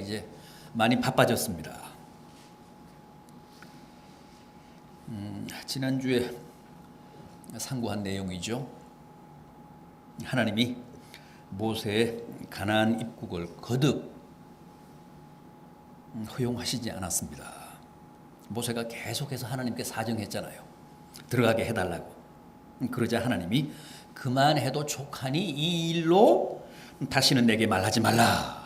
이제 많이 바빠졌습니다. 지난주에 상고한 내용이죠. 하나님이 모세의 가나안 입국을 거듭 허용하시지 않았습니다. 모세가 계속해서 하나님께 사정했잖아요. 들어가게 해달라고. 그러자 하나님이 그만해도 족하니 이 일로 다시는 내게 말하지 말라.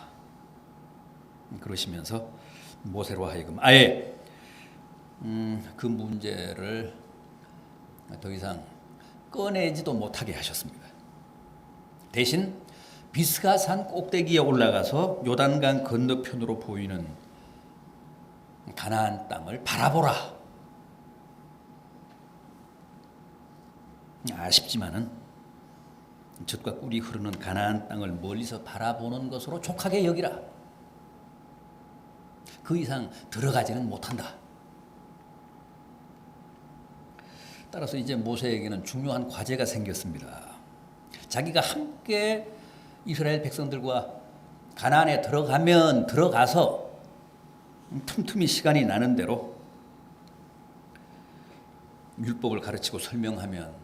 그러시면서 모세로 하여금 아예 그 문제를 더 이상 꺼내지도 못하게 하셨습니다. 대신 비스가산 꼭대기에 올라가서 요단강 건너편으로 보이는 가나안 땅을 바라보라. 아쉽지만은 젖과 꿀이 흐르는 가나안 땅을 멀리서 바라보는 것으로 족하게 여기라. 그 이상 들어가지는 못한다. 따라서 이제 모세에게는 중요한 과제가 생겼습니다. 자기가 함께 이스라엘 백성들과 가나안에 들어가서 틈틈이 시간이 나는 대로 율법을 가르치고 설명하면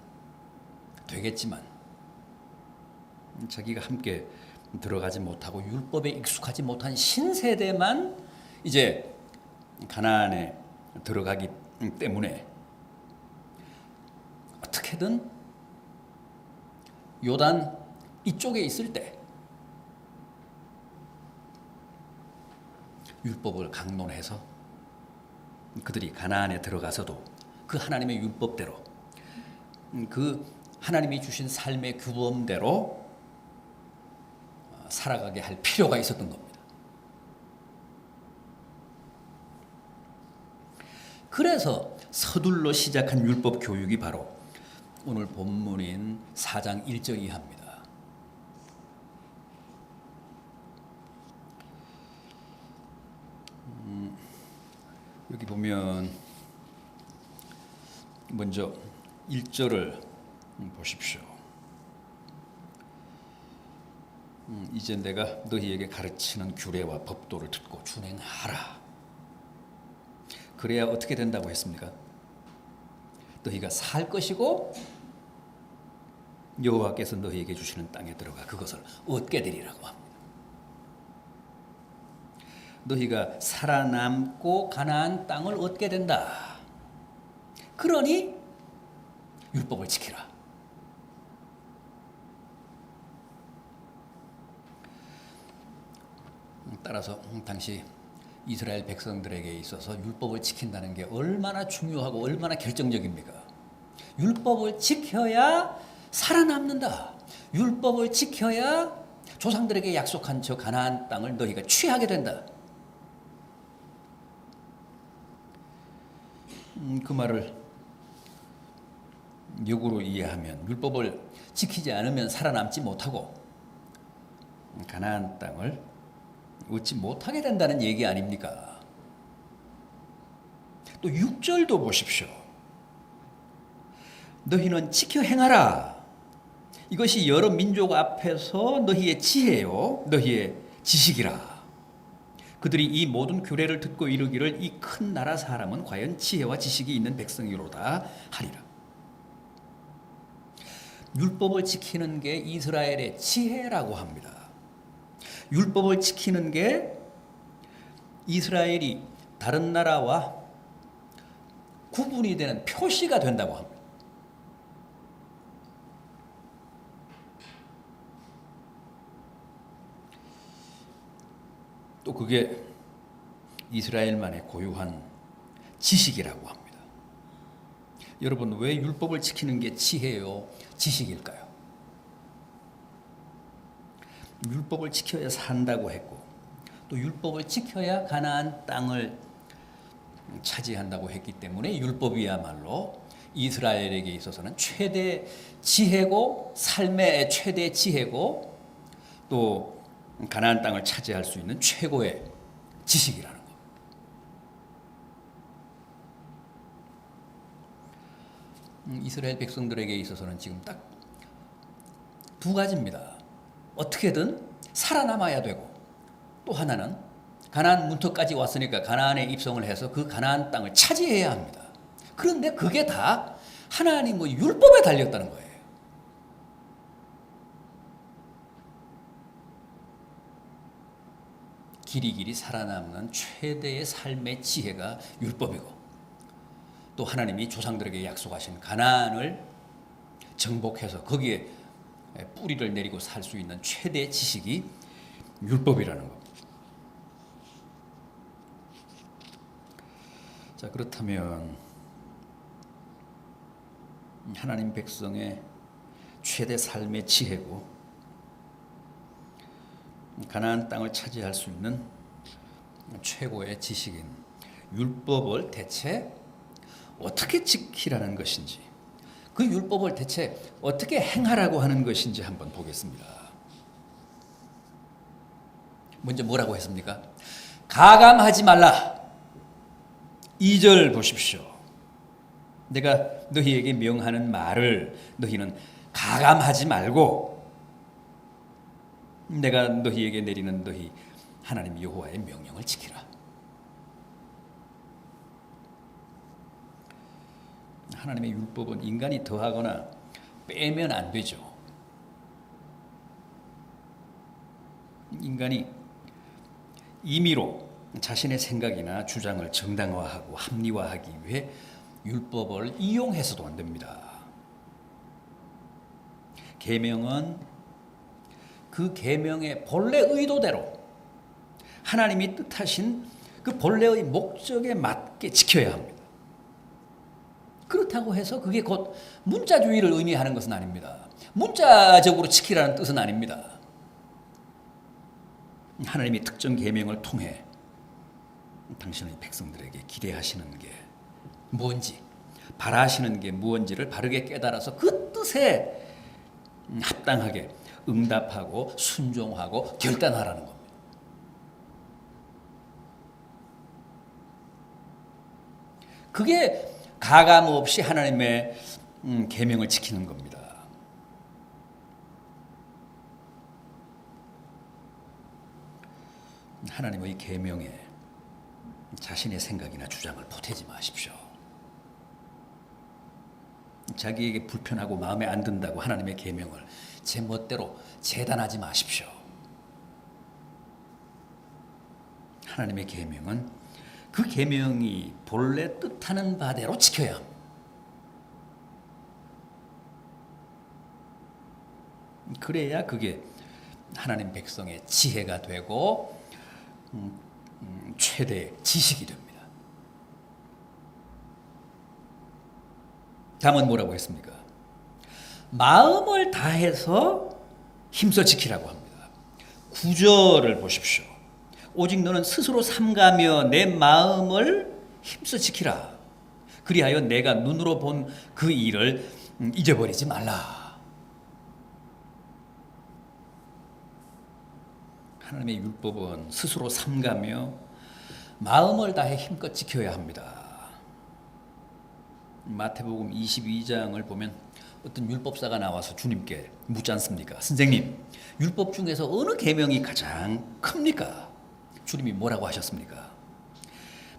되겠지만 자기가 함께 들어가지 못하고 율법에 익숙하지 못한 신세대만 이제 가나안에 들어가기 때문에 어떻게든 요단 이쪽에 있을 때 율법을 강론해서 그들이 가나안에 들어가서도 그 하나님의 율법대로 그 하나님이 주신 삶의 규범대로 살아가게 할 필요가 있었던 겁니다. 그래서 서둘러 시작한 율법 교육이 바로 오늘 본문인 4장 1절 이하입니다. 여기 보면 먼저 1절을 보십시오. 이제 내가 너희에게 가르치는 규례와 법도를 듣고 준행하라. 그래야 어떻게 된다고 했습니까? 너희가 살 것이고 여호와께서 너희에게 주시는 땅에 들어가 그것을 얻게 되리라고 합니다. 너희가 살아남고 가나안 땅을 얻게 된다. 그러니 율법을 지키라. 따라서 당시 이스라엘 백성들에게 있어서 율법을 지킨다는 게 얼마나 중요하고 얼마나 결정적입니까? 율법을 지켜야 살아남는다. 율법을 지켜야 조상들에게 약속한 저 가나안 땅을 너희가 취하게 된다. 그 말을 역으로 이해하면 율법을 지키지 않으면 살아남지 못하고 가나안 땅을 얻지 못하게 된다는 얘기 아닙니까? 또 6절도 보십시오. 너희는 지켜 행하라. 이것이 여러 민족 앞에서 너희의 지혜요 너희의 지식이라. 그들이 이 모든 규례를 듣고 이르기를 이 큰 나라 사람은 과연 지혜와 지식이 있는 백성이로다 하리라. 율법을 지키는 게 이스라엘의 지혜라고 합니다. 율법을 지키는 게 이스라엘이 다른 나라와 구분이 되는 표시가 된다고 합니다. 또 그게 이스라엘만의 고유한 지식이라고 합니다. 여러분, 왜 율법을 지키는 게 지혜요, 지식일까요? 율법을 지켜야 산다고 했고 또 율법을 지켜야 가나안 땅을 차지한다고 했기 때문에 율법이야말로 이스라엘에게 있어서는 최대 지혜고 삶의 최대 지혜고 또 가나안 땅을 차지할 수 있는 최고의 지식이라는 것. 이스라엘 백성들에게 있어서는 지금 딱 두 가지입니다. 어떻게든 살아남아야 되고 또 하나는 가나안 문턱까지 왔으니까 가나안에 입성을 해서 그 가나안 땅을 차지해야 합니다. 그런데 그게 다 하나님의 율법에 달렸다는 거예요. 길이 살아남는 최대의 삶의 지혜가 율법이고, 또 하나님이 조상들에게 약속하신 가나안을 정복해서 거기에 뿌리를 내리고 살 수 있는 최대의 지식이 율법이라는 겁니다. 자, 그렇다면 하나님 백성의 최대 삶의 지혜고 가나안 땅을 차지할 수 있는 최고의 지식인 율법을 대체 어떻게 지키라는 것인지, 그 율법을 대체 어떻게 행하라고 하는 것인지 한번 보겠습니다. 먼저 뭐라고 했습니까? 가감하지 말라. 2절 보십시오. 내가 너희에게 명하는 말을 너희는 가감하지 말고 내가 너희에게 내리는 너희 하나님 여호와의 명령을 지키라. 하나님의 율법은 인간이 더하거나 빼면 안 되죠. 인간이 임의로 자신의 생각이나 주장을 정당화하고 합리화하기 위해 율법을 이용해서도 안 됩니다. 계명은 그 계명의 본래 의도대로 하나님이 뜻하신 그 본래의 목적에 맞게 지켜야 합니다. 그렇다고 해서 그게 곧 문자주의를 의미하는 것은 아닙니다. 문자적으로 지키라는 뜻은 아닙니다. 하나님이 특정 계명을 통해 당신의 백성들에게 기대하시는 게 뭔지, 바라시는 게 무엇인지를 바르게 깨달아서 그 뜻에 합당하게 응답하고 순종하고 결단하라는 겁니다. 그게 가감 없이 하나님의 계명을 지키는 겁니다. 하나님의 계명에 자신의 생각이나 주장을 보태지 마십시오. 자기에게 불편하고 마음에 안 든다고 하나님의 계명을 제 멋대로 재단하지 마십시오. 하나님의 계명은 그 계명이 본래 뜻하는 바대로 지켜야 합니다. 그래야 그게 하나님 백성의 지혜가 되고 최대 지식이 됩니다. 다음은 뭐라고 했습니까? 마음을 다해서 힘써 지키라고 합니다. 9절을 보십시오. 오직 너는 스스로 삼가며 내 마음을 힘써 지키라. 그리하여 내가 눈으로 본 그 일을 잊어버리지 말라. 하나님의 율법은 스스로 삼가며 마음을 다해 힘껏 지켜야 합니다. 마태복음 22장을 보면 어떤 율법사가 나와서 주님께 묻지 않습니까? 선생님, 율법 중에서 어느 계명이 가장 큽니까? 주님이 뭐라고 하셨습니까?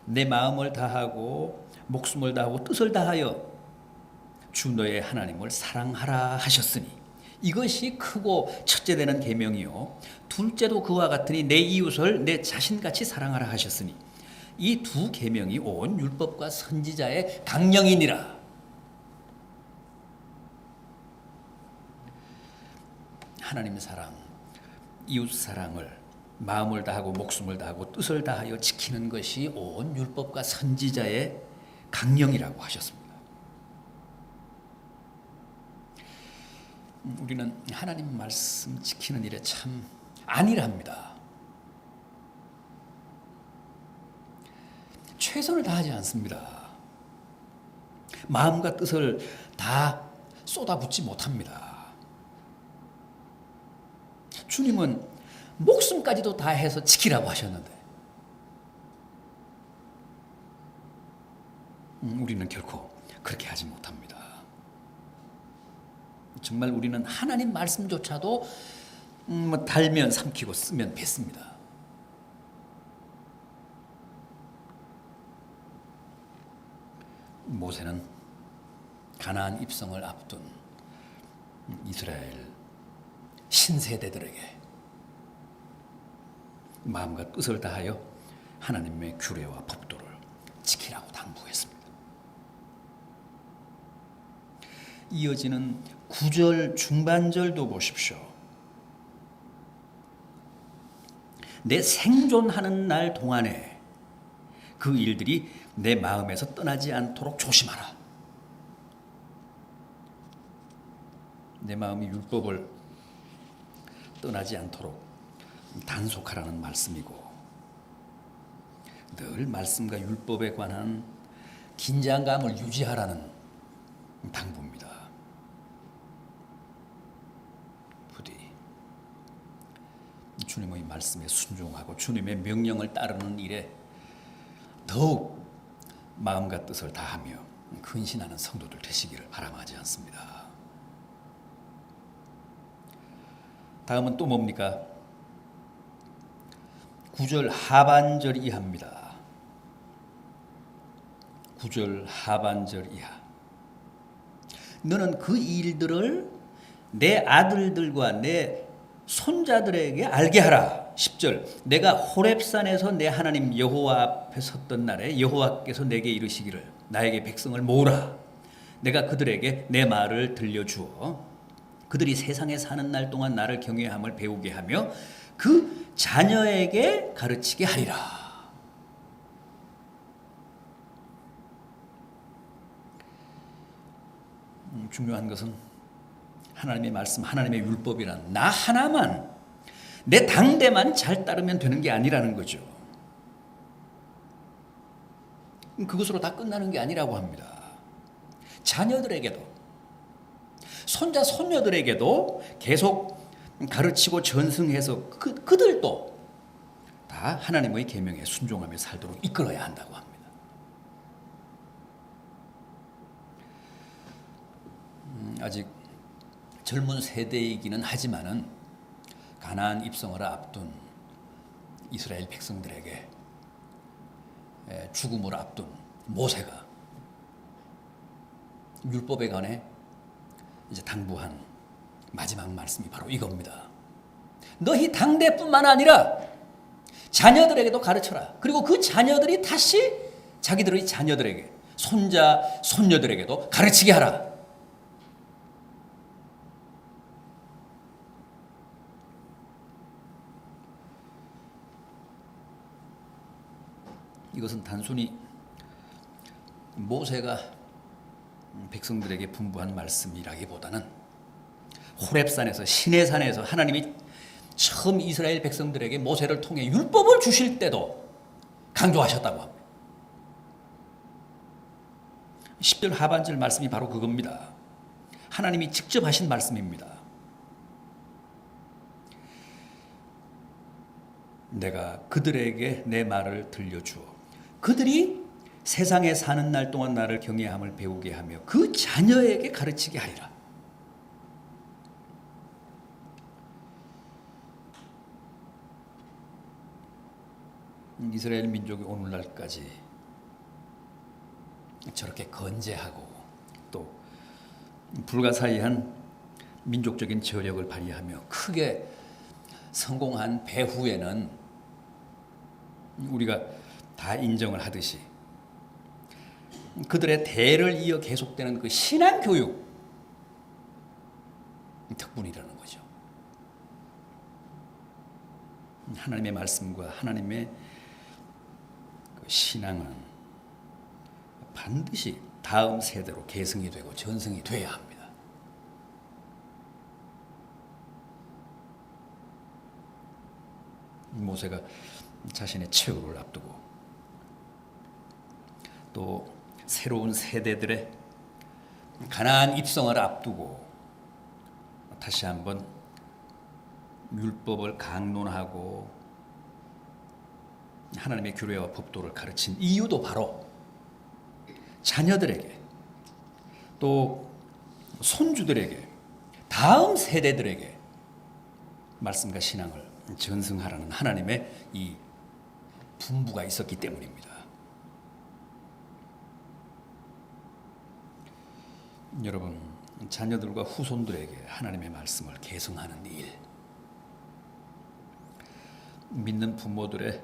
내 마음을 다하고 목숨을 다하고 뜻을 다하여 주 너의 하나님을 사랑하라 하셨으니 이것이 크고 첫째 되는 계명이요 둘째도 그와 같으니 내 이웃을 내 자신같이 사랑하라 하셨으니 이 두 계명이 온 율법과 선지자의 강령이니라. 하나님 사랑, 이웃 사랑을 마음을 다하고 목숨을 다하고 뜻을 다하여 지키는 것이 온 율법과 선지자의 강령이라고 하셨습니다. 우리는 하나님 말씀 지키는 일에 참 안일합니다. 최선을 다하지 않습니다. 마음과 뜻을 다 쏟아붓지 못합니다. 주님은 목숨까지도 다 해서 지키라고 하셨는데 우리는 결코 그렇게 하지 못합니다. 정말 우리는 하나님 말씀조차도 달면 삼키고 쓰면 뱉습니다. 모세는 가나안 입성을 앞둔 이스라엘 신세대들에게 마음과 뜻을 다하여 하나님의 규례와 법도를 지키라고 당부했습니다. 이어지는 9절 중반절도 보십시오. 내 생존하는 날 동안에 그 일들이 내 마음에서 떠나지 않도록 조심하라. 내 마음이 율법을 떠나지 않도록 단속하라는 말씀이고, 늘 말씀과 율법에 관한 긴장감을 유지하라는 당부입니다. 부디 주님의 말씀에 순종하고 주님의 명령을 따르는 일에 더욱 마음과 뜻을 다하며 근신하는 성도들 되시기를 바람하지 않습니다. 다음은 또 뭡니까? 9절 하반절 이하입니다. 9절 하반절 이하. 너는 그 일들을 내 아들들과 내 손자들에게 알게 하라. 10절. 내가 호렙산에서 내 하나님 여호와 앞에 섰던 날에 여호와께서 내게 이르시기를 나에게 백성을 모으라. 내가 그들에게 내 말을 들려주어 그들이 세상에 사는 날 동안 나를 경외함을 배우게 하며 그 자녀에게 가르치게 하리라. 중요한 것은 하나님의 말씀, 하나님의 율법이란 나 하나만, 내 당대만 잘 따르면 되는 게 아니라는 거죠. 그것으로 다 끝나는 게 아니라고 합니다. 자녀들에게도, 손자, 손녀들에게도 계속 가르치고 전승해서 그들도 다 하나님의 계명에 순종하며 살도록 이끌어야 한다고 합니다. 아직 젊은 세대이기는 하지만은 가나안 입성을 앞둔 이스라엘 백성들에게 죽음을 앞둔 모세가 율법에 관해 이제 당부한 마지막 말씀이 바로 이겁니다. 너희 당대뿐만 아니라 자녀들에게도 가르쳐라. 그리고 그 자녀들이 다시 자기들의 자녀들에게, 손자, 손녀들에게도 가르치게 하라. 이것은 단순히 모세가 백성들에게 분부한 말씀이라기보다는 호렙산에서, 시내산에서 하나님이 처음 이스라엘 백성들에게 모세를 통해 율법을 주실 때도 강조하셨다고 합니다. 10절 하반절 말씀이 바로 그겁니다. 하나님이 직접 하신 말씀입니다. 내가 그들에게 내 말을 들려주어 그들이 세상에 사는 날 동안 나를 경외함을 배우게 하며 그 자녀에게 가르치게 하리라. 이스라엘 민족이 오늘날까지 저렇게 건재하고 또 불가사의한 민족적인 저력을 발휘하며 크게 성공한 배후에는 우리가 다 인정을 하듯이 그들의 대를 이어 계속되는 그 신앙 교육 덕분이라는 거죠. 하나님의 말씀과 하나님의 그 신앙은 반드시 다음 세대로 계승이 되고 전승이 돼야 합니다. 모세가 자신의 최후를 앞두고 또 새로운 세대들의 가나안 입성을 앞두고 다시 한번 율법을 강론하고 하나님의 규례와 법도를 가르친 이유도 바로 자녀들에게 또 손주들에게 다음 세대들에게 말씀과 신앙을 전승하라는 하나님의 이 분부가 있었기 때문입니다. 여러분, 자녀들과 후손들에게 하나님의 말씀을 계승하는 일, 믿는 부모들의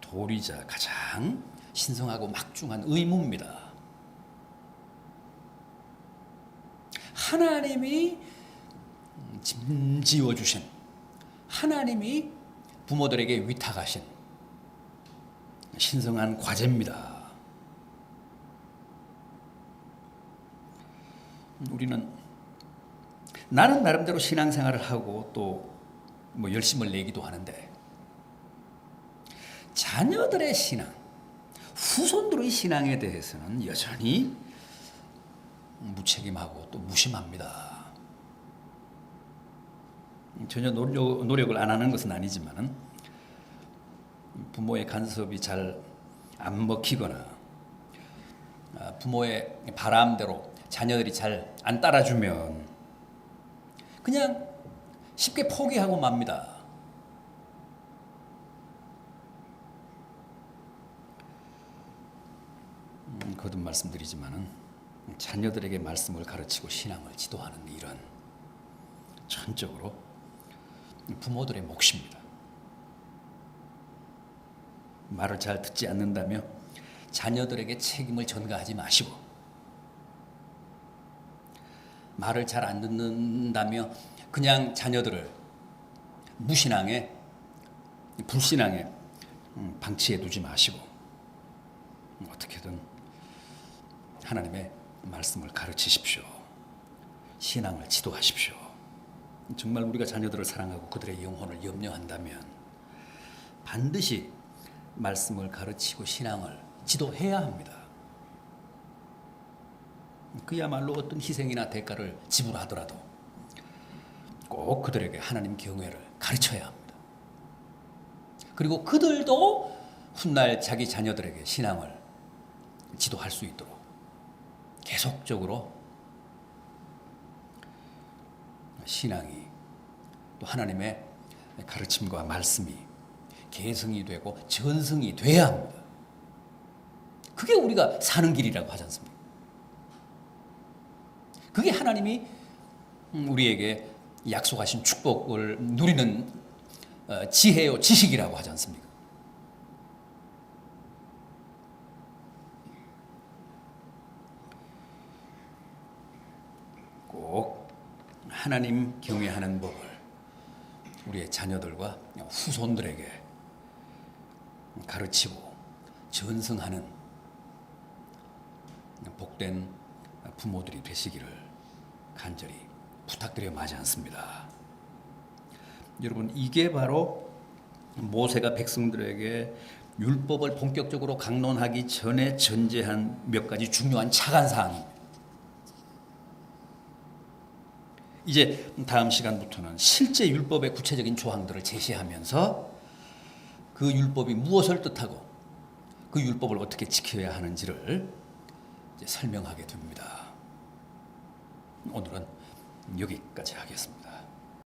도리자 가장 신성하고 막중한 의무입니다. 하나님이 짐지어 주신, 하나님이 부모들에게 위탁하신 신성한 과제입니다. 우리는 나는 나름대로 신앙생활을 하고 또 열심을 내기도 하는데 자녀들의 신앙, 후손들의 신앙에 대해서는 여전히 무책임하고 또 무심합니다. 전혀 노력을 안 하는 것은 아니지만 부모의 간섭이 잘 안 먹히거나 부모의 바람대로 자녀들이 잘 안 따라주면 그냥 쉽게 포기하고 맙니다. 거듭 말씀드리지만은 자녀들에게 말씀을 가르치고 신앙을 지도하는 일은 전적으로 부모들의 몫입니다. 말을 잘 듣지 않는다며 자녀들에게 책임을 전가하지 마시고, 말을 잘 안 듣는다며 그냥 자녀들을 무신앙에, 불신앙에 방치해 두지 마시고 어떻게든 하나님의 말씀을 가르치십시오. 신앙을 지도하십시오. 정말 우리가 자녀들을 사랑하고 그들의 영혼을 염려한다면 반드시 말씀을 가르치고 신앙을 지도해야 합니다. 그야말로 어떤 희생이나 대가를 지불하더라도 꼭 그들에게 하나님 경외를 가르쳐야 합니다. 그리고 그들도 훗날 자기 자녀들에게 신앙을 지도할 수 있도록 계속적으로 신앙이 또 하나님의 가르침과 말씀이 계승이 되고 전승이 돼야 합니다. 그게 우리가 사는 길이라고 하지 않습니까? 그게 하나님이 우리에게 약속하신 축복을 누리는 지혜요 지식이라고 하지 않습니까? 꼭 하나님 경외하는 법을 우리의 자녀들과 후손들에게 가르치고 전승하는 복된 부모들이 되시기를 간절히 부탁드려 마지 않습니다. 여러분, 이게 바로 모세가 백성들에게 율법을 본격적으로 강론하기 전에 전제한 몇 가지 중요한 차관사항입니다. 이제 다음 시간부터는 실제 율법의 구체적인 조항들을 제시하면서 그 율법이 무엇을 뜻하고 그 율법을 어떻게 지켜야 하는지를 이제 설명하게 됩니다. 오늘은 여기까지 하겠습니다.